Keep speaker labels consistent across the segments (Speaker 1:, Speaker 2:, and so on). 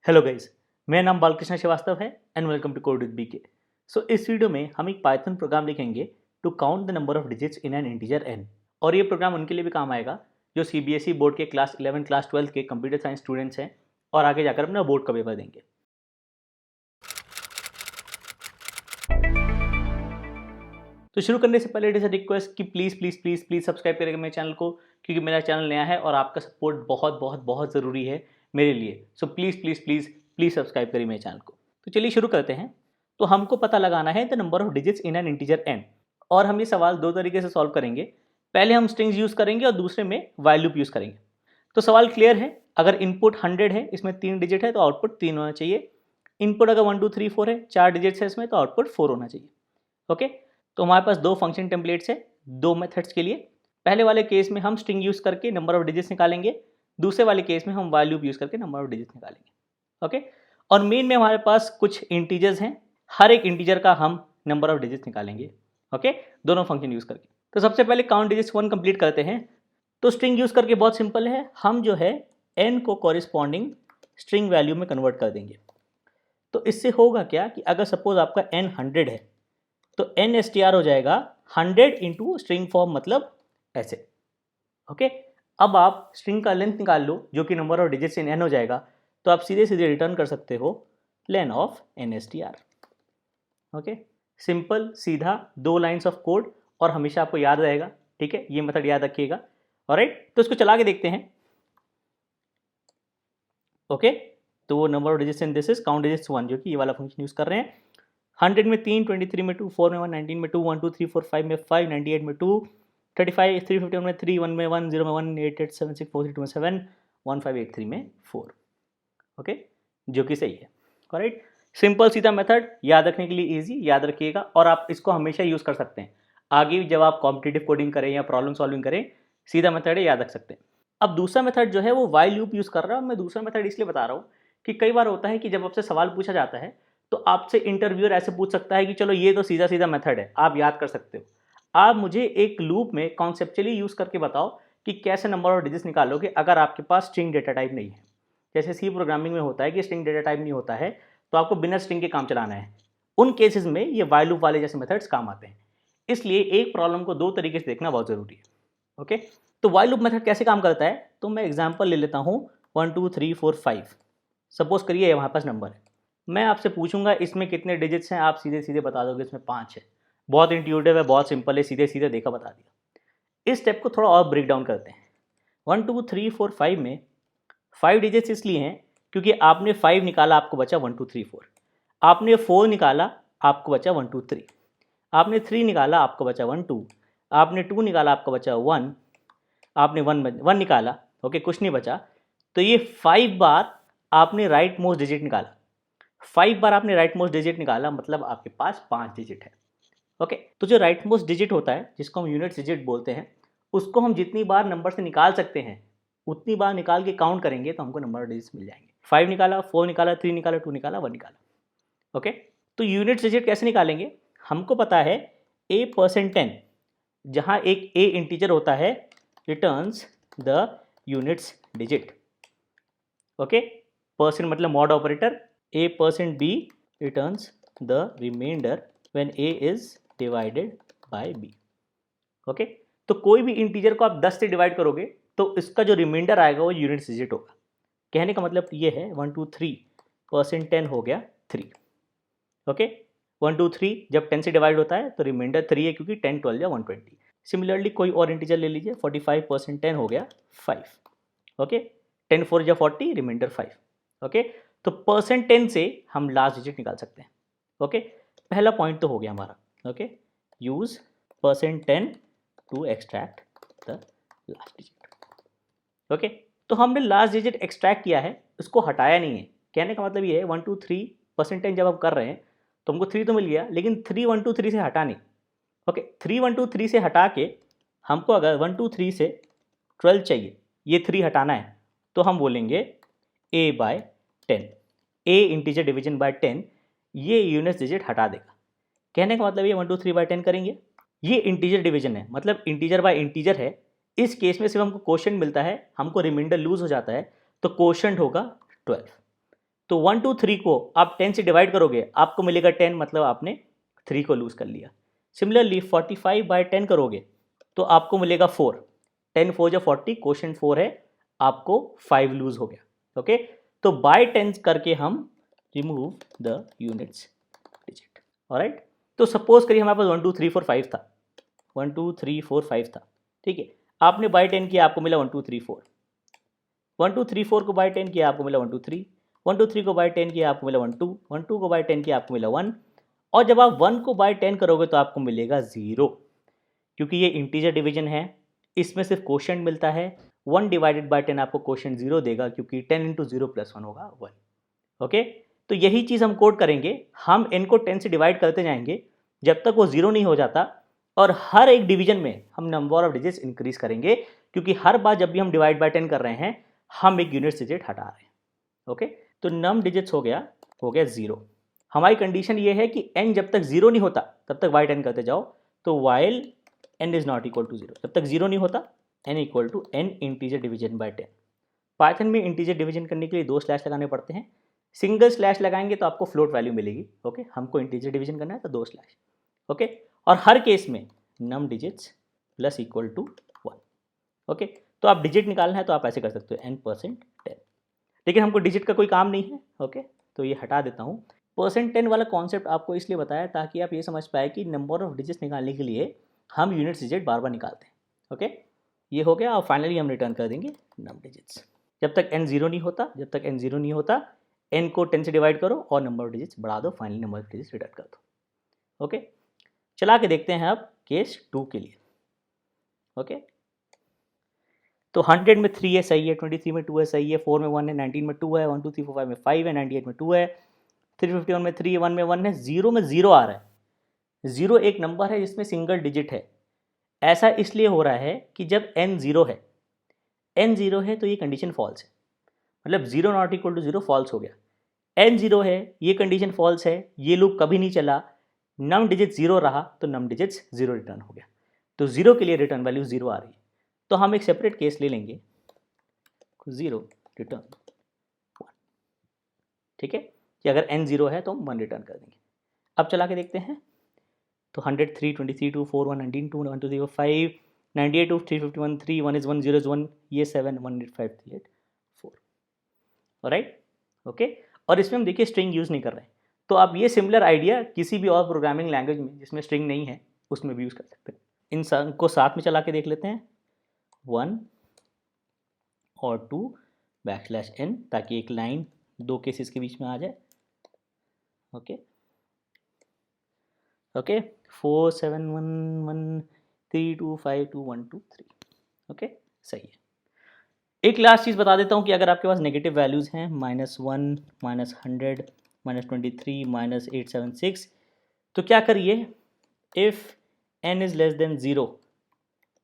Speaker 1: Hello guys, मेरा नाम बालकृष्ण श्रीवास्तव है and welcome to code with BK. So इस वीडियो में हम एक पाइथन प्रोग्राम लिखेंगे to count the number of digits in an integer n। और ये प्रोग्राम उनके लिए भी काम आएगा जो सीबीएसई बोर्ड के क्लास 11 क्लास 12 के कंप्यूटर साइंस स्टूडेंट्स हैं और आगे जाकर अपना बोर्ड का पेपर देंगे। तो शुरू करने से पहले इट इज़ अ रिक्वेस्ट कि please please please please subscribe करेंगे मेरे चैनल को, क्योंकि मेरा चैनल नया है और आपका सपोर्ट बहुत बहुत बहुत ज़रूरी है मेरे लिए। So please please please please subscribe करिए मेरे चैनल को। तो चलिए शुरू करते हैं। तो हमको पता लगाना है the number of digits in an integer n, और हम ये सवाल दो तरीके से सॉल्व करेंगे। पहले हम स्ट्रिंग्स यूज़ करेंगे और दूसरे में वाइल लूप यूज़ करेंगे। तो सवाल क्लियर है, अगर इनपुट 100 है, इसमें 3 डिजिट है तो आउटपुट 3 होना चाहिए। इनपुट अगर 1 2 3 4 है, 4 डिजिट्स है इसमें, तो आउटपुट 4 होना चाहिए। ओके, तो हमारे पास दो फंक्शन टेम्पलेट्स है दो मेथड्स के लिए। पहले वाले केस में हम स्ट्रिंग यूज़ करके नंबर ऑफ डिजिट्स निकालेंगे, दूसरे वाले केस में हम वाइल लूप यूज़ करके नंबर ऑफ डिजिट्स निकालेंगे। ओके, और मेन में हमारे पास कुछ इंटीजर्स हैं, हर एक इंटीजर का हम नंबर ऑफ डिजिट्स निकालेंगे। ओके, दोनों फंक्शन यूज़ करके। तो सबसे पहले काउंट डिजिट्स 1 कंप्लीट करते हैं। तो स्ट्रिंग यूज़ करके बहुत सिंपल है, हम जो है n को कॉरिस्पॉन्डिंग स्ट्रिंग वैल्यू में कन्वर्ट कर देंगे। तो इससे होगा क्या कि अगर सपोज आपका n 100 है तो n str हो जाएगा 100 इंटू स्ट्रिंग फॉर्म, मतलब ऐसे। ओके, अब आप स्ट्रिंग का लेंथ निकाल लो जो कि number of digits in n हो जाएगा, तो आप सीधे सीधे रिटर्न कर सकते हो len of n str। Okay, simple सीधा 2 लाइन्स ऑफ कोड और हमेशा आपको याद रहेगा। ठीक है, ये मेथड याद रखिएगा। ऑलराइट, तो इसको चला के देखते हैं। ओके, तो वो number of digits in this is count digits 1, जो कि ये वाला फंक्शन यूज कर रहे हैं। 100 में 3, 23 में 2, 4 में 1, 19 में 2, 1 2 3 4 5 में 5, 98 में 2, 35 351 में 3, 1 में 1, 0 में 1, 8 8 7 6 4 3 2 में 7, 1583 में 4। ओके, जो कि सही है। ऑलराइट, सिंपल सीधा मेथड, याद रखने के लिए इजी, याद रखिएगा और आप इसको हमेशा यूज़ कर सकते हैं। आगे जब आप कॉम्पिटिटिव कोडिंग करें या प्रॉब्लम सॉल्विंग करें, सीधा मेथड है, याद रख सकते हैं। अब दूसरा मेथड जो है वो वाइल लूप यूज़ कर रहा है। मैं दूसरा मेथड इसलिए बता रहा हूँ कि कई बार होता है कि जब आपसे सवाल पूछा जाता है तो आपसे इंटरव्यूअर ऐसे पूछ सकता है कि चलो ये तो सीधा सीधा मेथड है, आप याद कर सकते हो, आप मुझे एक लूप में कॉन्सेप्चुअली यूज़ करके बताओ कि कैसे नंबर ऑफ डिजिट्स निकालोगे अगर आपके पास स्ट्रिंग डेटा टाइप नहीं है। जैसे सी प्रोग्रामिंग में होता है कि स्ट्रिंग डेटा टाइप नहीं होता है तो आपको बिना स्ट्रिंग के काम चलाना है। उन केसेस में ये वाइल लूप वाले जैसे मेथड्स काम आते हैं। इसलिए एक प्रॉब्लम को दो तरीके से देखना बहुत ज़रूरी है। ओके, तो वाइल लूप मेथड कैसे काम करता है, तो मैं एग्जांपल ले लेता हूँ 1 2 3 4 5। सपोज करिए वहाँ पास नंबर है, मैं आपसे पूछूंगा इसमें कितने डिजिट्स हैं, आप सीधे सीधे बता दोगे इसमें 5 है। बहुत इंट्यूटिव है, बहुत सिंपल है, सीधे सीधे देखा बता दिया। इस स्टेप को थोड़ा और ब्रेक डाउन करते हैं। 1 2 3 4 5 में 5 डिजिट्स इसलिए हैं क्योंकि आपने 5 निकाला, आपको बचा 1 2 3 4। आपने 4 निकाला, आपको बचा 1 2 3। आपने 3 निकाला, आपको बचा 1 2। आपने 2 निकाला, आपको बचा 1। आपने 1 निकाला, ओके, कुछ नहीं बचा। तो ये 5 बार आपने राइट मोस्ट डिजिट निकाला। 5 बार आपने राइट मोस्ट डिजिट निकाला, मतलब आपके पास 5 डिजिट है। ओके, तो जो राइट मोस्ट डिजिट होता है जिसको हम यूनिट डिजिट बोलते हैं, उसको हम जितनी बार नंबर से निकाल सकते हैं उतनी बार निकाल के काउंट करेंगे तो हमको नंबर ऑफ डिजिट्स मिल जाएंगे। 5 निकाला, 4 निकाला, 3 निकाला, 2 निकाला, 1 निकाला। ओके, तो यूनिट डिजिट कैसे निकालेंगे, हमको पता है a%10, जहाँ एक a इंटीजर होता है, returns the units digit. Okay, percent मतलब mod operator, a%b returns the remainder when a is divided by b। Okay, तो कोई भी इंटीजर को आप 10 से डिवाइड करोगे तो इसका जो रिमाइंडर आएगा वो यूनिट डिजिट होगा। कहने का मतलब ये है 1 2 3 10 हो गया 3। ओके, 1 2 3 जब 10 से डिवाइड होता है तो रिमाइंडर 3 है क्योंकि 10 12 या 120। सिमिलरली कोई और इंटीजर ले लीजिए, 45 10 हो गया 5। ओके, 10 4 या 40, रिमाइंडर 5। ओके, तो %10 से हम लास्ट डिजिट निकाल सकते हैं। ओके, पहला पॉइंट तो हो गया हमारा। Okay, use %10 to extract the last digit. Okay, तो हमने लास्ट डिजिट एक्सट्रैक्ट किया है, उसको हटाया नहीं है। कहने का मतलब ये है 1 2 3 %10 जब हम कर रहे हैं तो हमको 3 तो मिल गया, लेकिन 3 1 2 3 से हटा नहीं। ओके, 3 1 2 3 से हटा के हमको अगर 1 2 3 से 12 चाहिए, ये 3 हटाना है, तो हम बोलेंगे a/10। a integer division by 10 ये यूनिट डिजिट हटा देगा। कहने का मतलब ये 1 2 3/10 करेंगे, ये इंटीजर डिवीजन है, मतलब इंटीजर बाय इंटीजर है। इस केस में सिर्फ हमको क्वोशंट मिलता है, हमको रिमाइंडर लूज हो जाता है, तो क्वोशंट होगा 12। तो 1 2 3 को आप 10 से डिवाइड करोगे, आपको मिलेगा 10, मतलब आपने 3 को लूज़ कर लिया। सिमिलरली 45 बाय 10 करोगे तो आपको मिलेगा 4, 10 4 जा 40, क्वेश्चन 4 है, आपको 5 लूज हो गया। ओके, तो बाय 10 करके हम remove the units digit. Alright, तो सपोज करिए हमारे पास 1 2 3 4 5 था, 1 2 3 4 5 था, ठीक है, आपने बाय 10 किया, आपको मिला 1 2 3 4, 1 2 3 4 को बाय 10 किया, आपको मिला 1 2 3, 1 2 3 को बाय 10 किया, आपको मिला 1 2, 1 2 को बाय 10 किया, आपको मिला 1, और जब आप 1 को बाय 10 करोगे तो आपको मिलेगा 0, क्योंकि ये इंटीजर डिवीजन है, इसमें सिर्फ क्वोशिएंट मिलता है। 1 डिवाइडेड बाय 10 आपको क्वोशिएंट 0 देगा, क्योंकि 10 इंटू 0 प्लस 1 होगा 1। ओके, तो यही चीज़ हम कोड करेंगे, हम n को 10 से डिवाइड करते जाएंगे जब तक वो 0 नहीं हो जाता, और हर एक डिवीजन में हम नंबर ऑफ डिजिट्स इंक्रीज करेंगे, क्योंकि हर बार जब भी हम डिवाइड बाय 10 कर रहे हैं हम एक यूनिट डिजिट हटा रहे हैं। ओके, तो नम डिजिट्स हो गया 0। हमारी कंडीशन ये है कि n जब तक 0 नहीं होता तब तक बाय 10 करते जाओ, तो while n is not equal to 0, जब तक 0 नहीं होता n equal to n integer division by 10। Python में इंटीजर डिवीजन करने के लिए 2 स्लैश लगाने पड़ते हैं, सिंगल स्लैश लगाएंगे तो आपको फ्लोट वैल्यू मिलेगी। ओके, हमको इंटीजर डिवीजन करना है तो 2 स्लैश। ओके, और हर केस में num digits plus equal to 1। Okay, तो आप डिजिट निकालना है तो आप ऐसे कर सकते हो n%10, लेकिन हमको डिजिट का कोई काम नहीं है। ओके, तो ये हटा देता हूँ। %10 वाला कॉन्सेप्ट आपको इसलिए बताया ताकि आप ये समझ पाए कि नंबर ऑफ डिजिट्स निकालने के लिए हम यूनिट डिजिट बार बार निकालते हैं। ओके, ये हो गया, और फाइनली हम रिटर्न कर देंगे नम डिजिट्स। जब तक n 0 नहीं होता, जब तक n 0 नहीं होता, n को 10 से डिवाइड करो और नंबर ऑफ डिजिट्स बढ़ा दो, finally number of digits return कर दो। ओके, चला के देखते हैं अब केस 2 के लिए। ओके, तो 100 में 3 है, सही है, 23 में 2 है, सही है, 4 में 1 है, 19 में 2 है, 1 2 3 4 5 में 5 है, 98 में 2 है, 351 में 3, 1 में 1 है, 0 में 0 आ रहा है। 0 एक नंबर है जिसमें सिंगल डिजिट है। ऐसा इसलिए हो रहा है कि जब n 0 है, n 0 है तो ये कंडीशन फॉल्स है, मतलब 0 नॉट इक्वल टू 0 फॉल्स हो गया। n 0 है, ये कंडीशन फॉल्स है, ये लूप कभी नहीं चला, नम डिजिट 0 रहा तो नम डिजिट्स 0 रिटर्न हो गया, तो 0 के लिए रिटर्न वैल्यू 0 आ रही है। तो हम एक सेपरेट केस ले लेंगे, 0 रिटर्न 1, ठीक है, कि अगर n 0 है तो हम 1 रिटर्न कर देंगे। अब चला के देखते हैं, तो 100 3 23 2 4 1 19 2 1 2 3 5 98 2 351 3 1 is 1 0 is 1, ये 7 1 8 5 3 8 4। ऑलराइट, ओके, और इसमें हम देखिए स्ट्रिंग यूज़ नहीं कर रहे हैं, तो आप ये सिमिलर आइडिया किसी भी और प्रोग्रामिंग लैंग्वेज में जिसमें स्ट्रिंग नहीं है उसमें भी यूज़ कर सकते हैं। इन सब को साथ में चला के देख लेते हैं, 1 और 2 \n, ताकि एक लाइन 2 केसेस के बीच में आ जाए। Okay, okay, 4 7 1 1 3 2 5 2 1 2 3। ओके, सही है। एक लास्ट चीज़ बता देता हूँ कि अगर आपके पास नेगेटिव वैल्यूज़ हैं -1 -100 -23 -876, तो क्या करिए, if n is less than 0,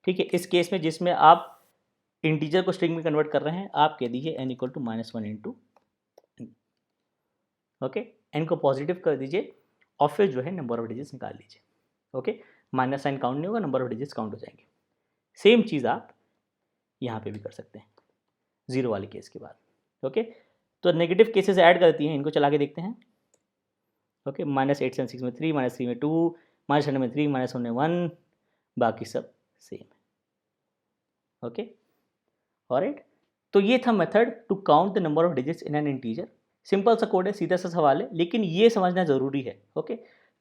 Speaker 1: ठीक है, इस केस में जिसमें आप इंटीजर को स्ट्रिंग में कन्वर्ट कर रहे हैं, आप कह दीजिए n equal to -1 into n। Okay, n को पॉजिटिव कर दीजिए और फिर जो है नंबर ऑफ डिजिट्स निकाल लीजिए। ओके, माइनस साइन काउंट नहीं होगा, नंबर ऑफ डिजिट्स काउंट हो जाएंगे। सेम चीज़ आप यहाँ पे भी कर सकते हैं 0 वाले केस के बाद। ओके, तो नेगेटिव केसेस ऐड करती हैं, इनको चला के देखते हैं। ओके, -876 में 3 -3 में 2 -100 में 3 -1 में 1, बाकी सब सेम है। ओके, ऑलराइट, तो ये था method to count the number of digits in an integer. Simple सा कोड है, सीधा सा सवाल है, लेकिन ये समझना ज़रूरी है। ओके,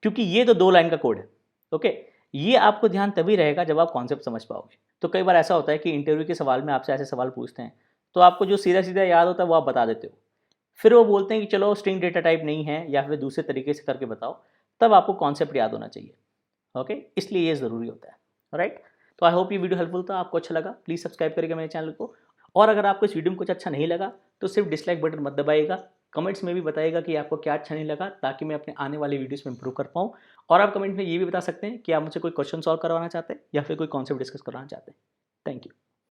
Speaker 1: क्योंकि ये तो 2 लाइन का कोड है। ओके, ये आपको ध्यान तभी रहेगा जब आप कॉन्सेप्ट समझ पाओगे। तो कई बार ऐसा होता है कि इंटरव्यू के सवाल में आपसे ऐसे सवाल पूछते हैं, तो आपको जो सीधा सीधा याद होता है वो आप बता देते हो, फिर वो बोलते हैं कि चलो स्ट्रिंग डेटा टाइप नहीं है या फिर दूसरे तरीके से करके बताओ, तब आपको कॉन्सेप्ट याद होना चाहिए। ओके, इसलिए ये ज़रूरी होता है। राइट, तो आई होप ये वीडियो हेल्पफुल था, आपको अच्छा लगा, प्लीज़ सब्सक्राइब करिएगा मेरे चैनल को। और अगर आपको इस वीडियो में कुछ अच्छा नहीं लगा तो सिर्फ डिसलाइक बटन मत दबाइएगा, कमेंट्स में भी बताइएगा कि आपको क्या अच्छा नहीं लगा, ताकि मैं अपने आने वाले वीडियोस में इंप्रूव कर पाऊँ। और आप कमेंट में ये भी बता सकते हैं कि आप मुझे कोई क्वेश्चन सॉल्व करवाना चाहते हैं या फिर कोई कॉन्सेप्ट डिस्कस करवाना चाहते हैं। Thank you.